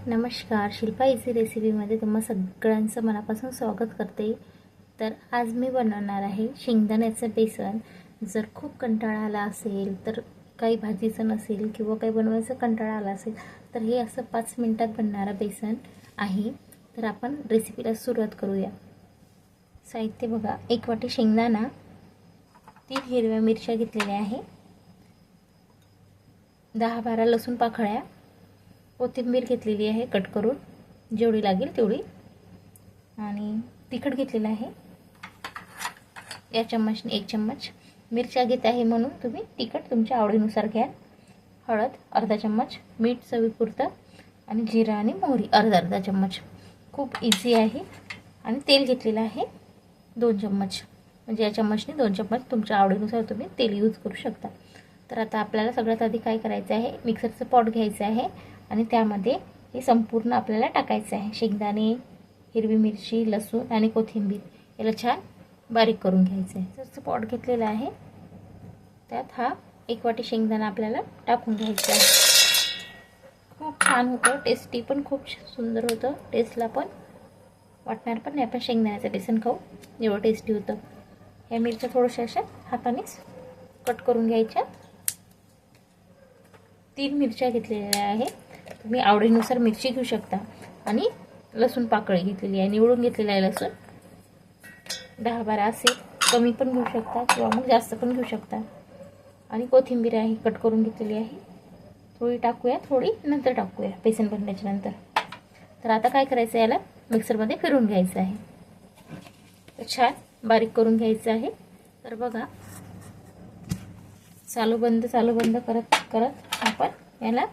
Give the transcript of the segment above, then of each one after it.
नमस्कार, शिल्पा इझी रेसिपीमध्ये तुम्हा सगळ्यांचं मनापासून स्वागत करते। तर आज मी बनवणार आहे शेंगदाण्याचं बेसन। जर खूप कंटाळा आला असेल, तर काही भाजीचं नसेल किंवा काही बनवायचं कंटाळा आला असेल, तर हे असं 5 मिनिटात बनणारं बेसन आहे। तर आपण रेसिपीला सुरुवात करूया। साहित्य बघा, 1 वाटी शेंगदाणा, 3 हिरव्या मिरच्या घेतलेल्या आहे, 10-12 लसूण पाकळ्या, कोथिंबीर घेतलेली आहे कट करून, जेवढी लागेल तेवढी, आणि तिखट घेतलेलं आहे या चम्मचने 1 चम्मच। मिरच्या घेत आहे म्हणून तुम्ही तिखट तुमच्या आवडीनुसार घ्या। हळद अर्धा चम्मच, मीठ चवीपुरतं, आणि जिरा आणि मोहरी अर्धा चम्मच। खूप इझी आहे। आणि तेल घेतलेलं आहे 2 चम्मच, म्हणजे या चम्मचने 2 चम्मच तुमच्या आवडीनुसार तुम्ही तेल यूज करू शकता। तर आता आपल्याला सगळ्यात आधी काय करायचं आहे, मिक्सरचं पॉट घ्यायचं आहे आणि त्यामध्ये हे संपूर्ण आपल्याला टाकायचं आहे। शेंगदाणे, हिरवी मिरची, लसूण आणि कोथिंबीर याला छान बारीक करून घ्यायचं आहे। मिक्सरचं पॉट घेतलेलं आहे, त्यात हा 1 वाटी शेंगदाणा आपल्याला टाकून घ्यायचा आहे। खूप छान होतं, टेस्टी पण खूप सुंदर होतं, टेस्टला पण वाटणार पण नाही आपण शेंगदाण्याचं बेसन खाऊ एवढं टेस्टी होतं। या मिरच्या थोड्याशा अशा हातानेच कट करून घ्यायच्या। 3 मिरच्या घेतलेल्या आहे, तुम्ही आवडीनुसार मिरची घेऊ शकता। आणि लसूण पाकळी घेतलेली आहे, निवडून घेतलेला आहे लसूण, 10-12 असेल, कमी पण घेऊ शकता किंवा मग जास्त पण घेऊ शकता। आणि कोथिंबीर आहे कट करून घेतलेली आहे, थोडी टाकूया, थोडी नंतर टाकूया बेसन बनल्याच्या नंतर। तर आता काय करायचं, याला मिक्सरमध्ये फिरवून घ्यायचं आहे, तर छान बारीक करून घ्यायचं आहे। तर बघा, चालू बंद करत करत आपण याला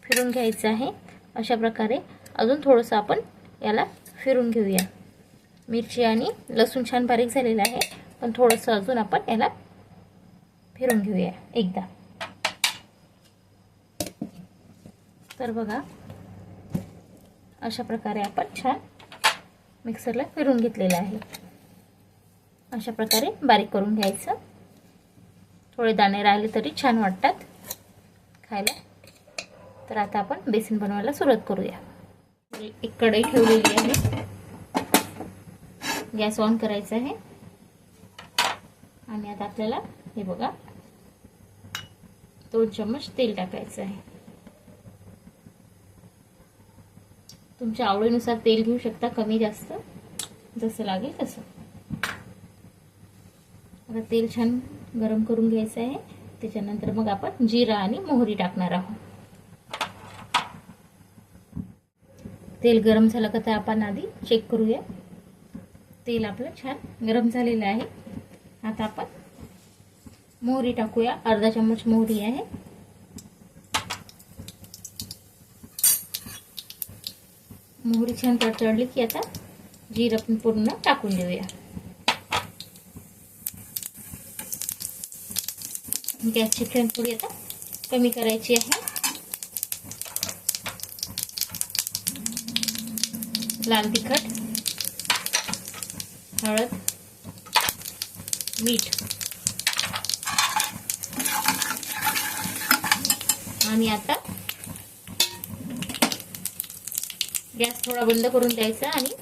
फिरून घ्यायचं आहे। अशा प्रकारे अजून थोडंसं आपण याला फिरून घेऊया। मिरची आणि लसूण छान बारीक झालेला आहे, पण थोडंसं अजून आपण याला फिरून घेऊया एकदा। तर बघा, अशा प्रकारे आपण छान मिक्सरला फिरून घेतलेलं आहे। अशा प्रकारे बारीक करून घ्यायचं, थोडे दाणे राहिले तरी छान वाटतात खायला। तर आता आपण बेसन बनवायला सुरुवात करूया। एक कढई ठेवलेली आहे, गॅस ऑन करायचा आहे, आणि आता आपल्याला हे बघा 2 चम्मच तेल टाकायचं आहे। तुमच्या आवडीनुसार तेल घेऊ शकता, कमी जास्त जसं लागेल तसं। आता तेल छान गरम करून घ्यायचं आहे, त्याच्यानंतर मग आपण जिरा आणि मोहरी टाकणार आहोत। तेल गरम झालं का तर आपण आधी चेक करूया। तेल आपलं छान गरम झालेलं आहे। आता आपण मोहरी टाकूया, अर्धा चम्मच मोहरी आहे। मोहरी छान तडतडली की आता जिरा पण पूर्ण टाकून देऊया। गॅसची फ्लेम थोडी आता कमी करायची आहे। लाल तिखट, हळद, मीठ, आणि आता गॅस थोडा बंद करून द्यायचा आणि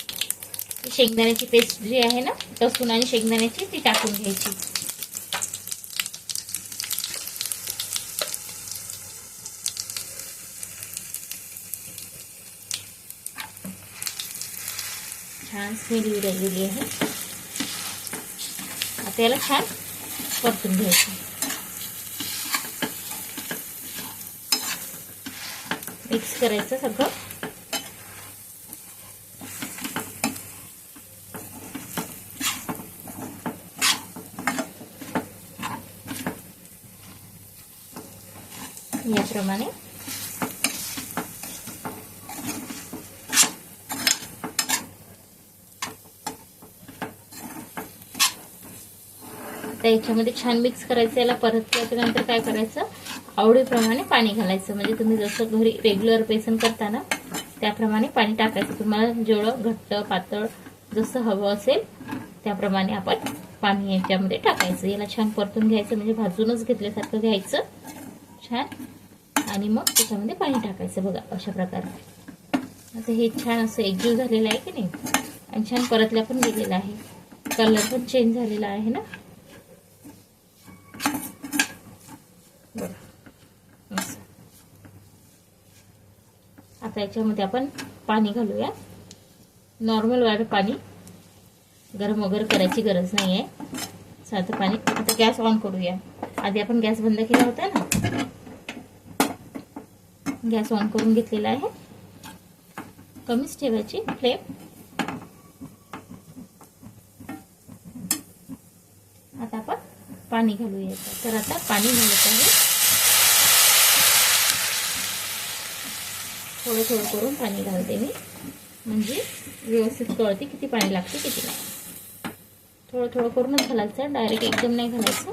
शेंगदाण्याची पेस्ट जी आहे ना, लसूण आणि शेंगदाण्याची, ती टाकून घ्यायची। छान स्मेल येऊ राहिलेली आहे। आता याला छान परतून घ्यायचं, मिक्स करायचं सगळं। याप्रमाणे आता याच्यामध्ये छान मिक्स करायचं। याला परतल्याच्या नंतर काय करायचं, आवडीप्रमाणे पाणी घालायचं, म्हणजे तुम्ही जसं घरी रेग्युलर बेसन करता ना त्याप्रमाणे पाणी टाकायचं। तुम्हाला जेवढं घट्ट पातळ जसं हवं असेल त्याप्रमाणे आपण पाणी याच्यामध्ये टाकायचं। याला छान परतून घ्यायचं, म्हणजे भाजूनच घेतल्यासारखं घ्यायचं छान, आणि मग त्याच्यामध्ये पाणी टाकायचं। बघा अशा प्रकारे आता हे छान असं एकजीव झालेलं आहे की नाही, आणि छान परतल्या पण गेलेला आहे, कलर पण चेंज झालेला आहे ना बघा असं. आता याच्यामध्ये आपण पाणी घालूया, नॉर्मल वालं पाणी, गरम वगैरे करायची गरज नाही आहे, साधं पाणी. आता गॅस ऑन करूया. आधी आपण गॅस बंद केला होता ना, गॅस ऑन करून घेतलेला आहे. कमीच ठेवायची फ्लेम. आता आपण पाणी घालूया. तर आता पाणी घालत आहे, थोडं थोडं करून पाणी घालते मी, म्हणजे व्यवस्थित कळते किती पाणी लागते किती नाही. थोडं थोडं करूनच घालायचं, डायरेक्ट एकदम नाही घालायचं.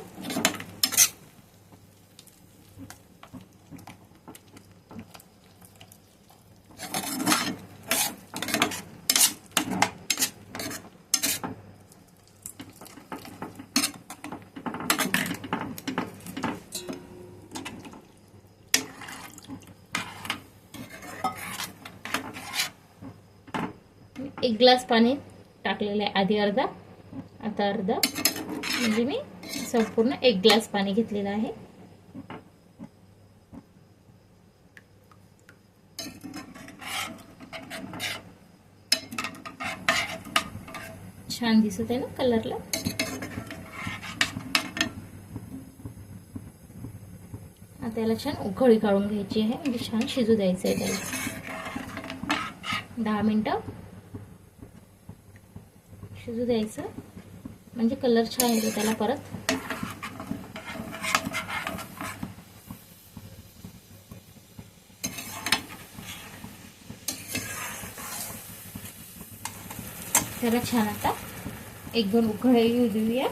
एक ग्लास पाणी टाकलेलं आहे, आधी अर्धा आता अर्धा, म्हणजे मी संपूर्ण एक ग्लास पाणी घेतलेलं आहे. छान दिसत आहे ना कलरला. आता याला छान उकळी काढून घ्यायची आहे, म्हणजे छान शिजू द्यायचं आहे त्याला. 10 मिनिटं शिजू द्यायचं, म्हणजे कलर छान येतो त्याला परत. त्याला छान आता 1-2 उकळी येऊ देऊया,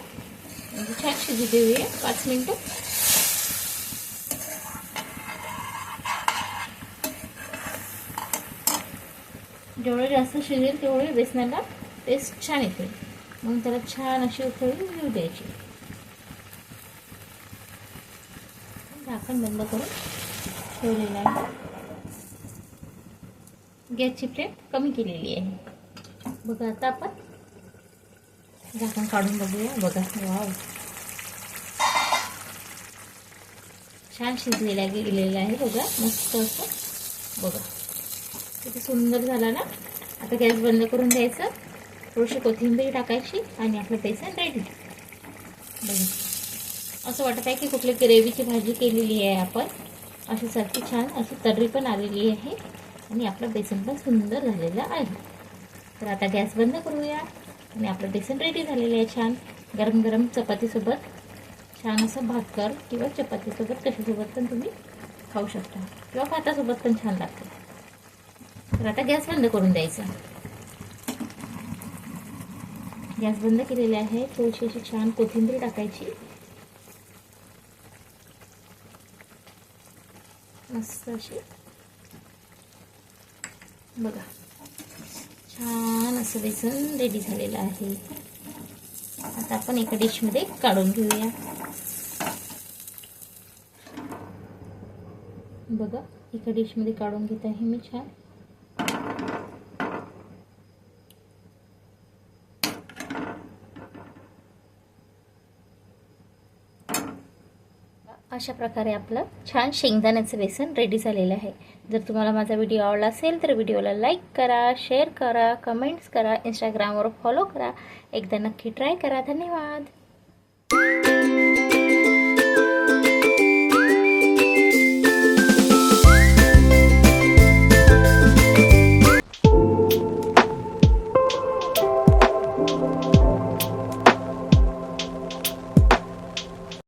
म्हणजे छान शिजू देऊया 5 मिनिटं. जेवढं जास्त शिजेल तेवढे बेसनाला टेस्ट छान येते, म्हणून त्याला छान अशी उकळी येऊ द्यायची. झाकण बंद करून ठेवलेलं आहे. गॅसची फ्लेम कमी केलेली आहे. बघा आता आपण झाकण काढून बघूया. बघा, वाव, छान शिजलेला गेलेला आहे. बघा मस्त असं, बघा किती सुंदर झाला ना. आता गॅस बंद करून द्यायचं, थोडीशी कोथिंबीर टाकायची आणि आपलं बेसन रेडी. बघा असं वाटत आहे की कुठली ग्रेव्हीची भाजी केलेली आहे आपण, अशी सारखी छान अशी तर्री पण आलेली आहे आणि आपलं बेसन पण सुंदर झालेलं आहे. तर आता गॅस बंद करूया आणि आपलं बेसन रेडी झालेलं आहे. छान गरम गरम चपातीसोबत, छान असं भाकर किंवा चपातीसोबत कशासोबत पण तुम्ही खाऊ शकता, किंवा भातासोबत पण छान लागतं. तर आता गॅस बंद करून द्यायचा. गॅस बंद केलेले आहे. थोडीशी अशी छान कोथिंबीर टाकायची, मस्त अशी. बघा छान असं बेसन रेडी झालेलं आहे. आता आपण एका डिशमध्ये काढून घेऊया. बघा एका डिशमध्ये काढून घेत आहे मी छान. अशा प्रकारे आपलं छान शेंगदाण्याचं बेसन रेडी झालेलं आहे. जर तुम्हाला माझा व्हिडिओ आवडला असेल तर व्हिडिओला लाईक करा, शेअर करा, कमेंट्स करा, इंस्टाग्रामवर फॉलो करा. एकदा नक्की ट्राय करा. धन्यवाद.